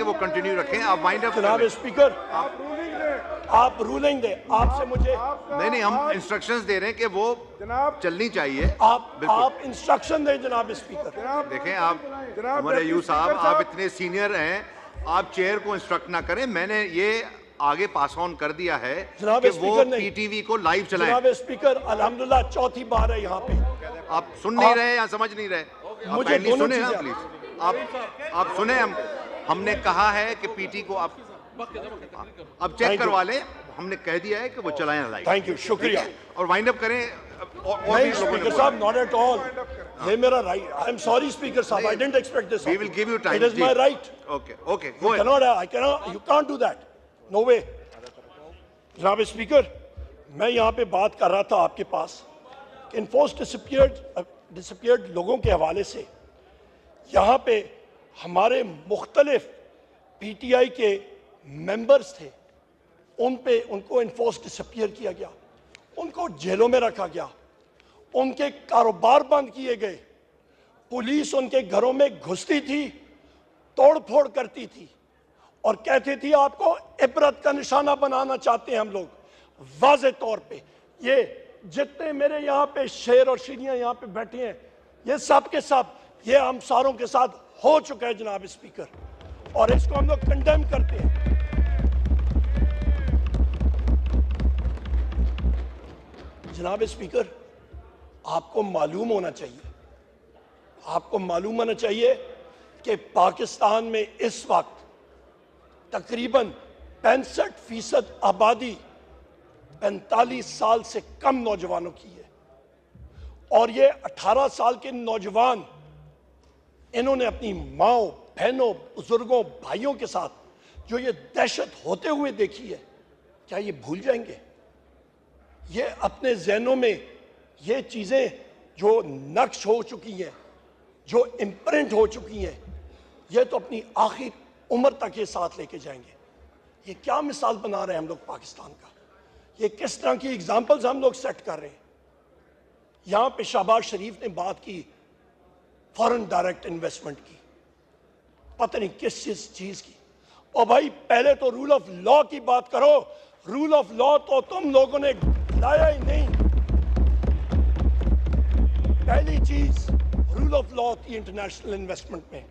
वो कंटिन्यू रखें। आप वाइंड अप जनाब स्पीकर, आप रूलिंग दे। आपसे मुझे नहीं, हम इंस्ट्रक्शंस दे रहे हैं कि वो चलनी चाहिए। आप इंस्ट्रक्शन दें जनाब स्पीकर। देखें आप उमर अयूब साहब, आप इतने सीनियर हैं, आप चेयर को इंस्ट्रक्ट ना करें। मैंने ये आगे पास ऑन कर दिया है कि वो पीटीवी को लाइव चलाएं। जनाब स्पीकर, अल्हम्दुलिल्लाह चौथी बार है यहाँ पे। आप सुन नहीं रहे या समझ नहीं रहे? मुझे सुने ना प्लीज, आप सुने। हमने कहा है कि पीटी को आप अब चेक करवा ले। हमने कह दिया है कि वो चलाएं लाइव। थैंक यू, शुक्रिया। और वाइंड अप करें। नहीं स्पीकर साहब, नॉट एट ऑल, ये मेरा right. I am sorry speaker साहब, I didn't expect this. We will give you time. It is my right. Okay go ahead. You can't do that, no way. जनाब speaker, मैं यहाँ पे बात कर रहा था आपके पास कि इन्फोर्स डिसअपीयर्ड लोगों के हवाले से यहाँ पे हमारे मुख्तलिफ पीटीआई के मेंबर्स थे, उनको इन्फोर्स डिसअपीयर किया गया, उनको जेलों में रखा गया, उनके कारोबार बंद किए गए, पुलिस उनके घरों में घुसती थी, तोड़ फोड़ करती थी और कहती थी आपको इबरत का निशाना बनाना चाहते हैं हम लोग। वाज़े तौर पे ये जितने मेरे यहाँ पे शेर और शेरियाँ यहाँ पे बैठे हैं, ये सब के सब ये हम सारों के साथ हो चुका है जनाब स्पीकर, और इसको हम लोग कंडेम करते हैं। जनाब स्पीकर, आपको मालूम होना चाहिए कि पाकिस्तान में इस वक्त तकरीबन 65% आबादी 45 साल से कम नौजवानों की है, और ये 18 साल के नौजवान इन्होंने अपनी माओ, बहनों, बुजुर्गों, भाइयों के साथ जो ये दहशत होते हुए देखी है, क्या ये भूल जाएंगे? ये अपने जहनों में ये चीज़ें जो नक्श हो चुकी हैं, जो इम्प्रिंट हो चुकी हैं, ये तो अपनी आखिर उम्र तक ये साथ लेके जाएंगे। ये क्या मिसाल बना रहे हैं हम लोग पाकिस्तान का? ये किस तरह की एग्जाम्पल्स हम लोग सेट कर रहे हैं? यहाँ पे शहबाज शरीफ ने बात की फॉरेन डायरेक्ट इन्वेस्टमेंट की, पता नहीं किस चीज की। और भाई पहले तो रूल ऑफ लॉ की बात करो। रूल ऑफ लॉ तो तुम लोगों ने लाया ही नहीं। पहली चीज रूल ऑफ लॉ थी इंटरनेशनल इन्वेस्टमेंट में।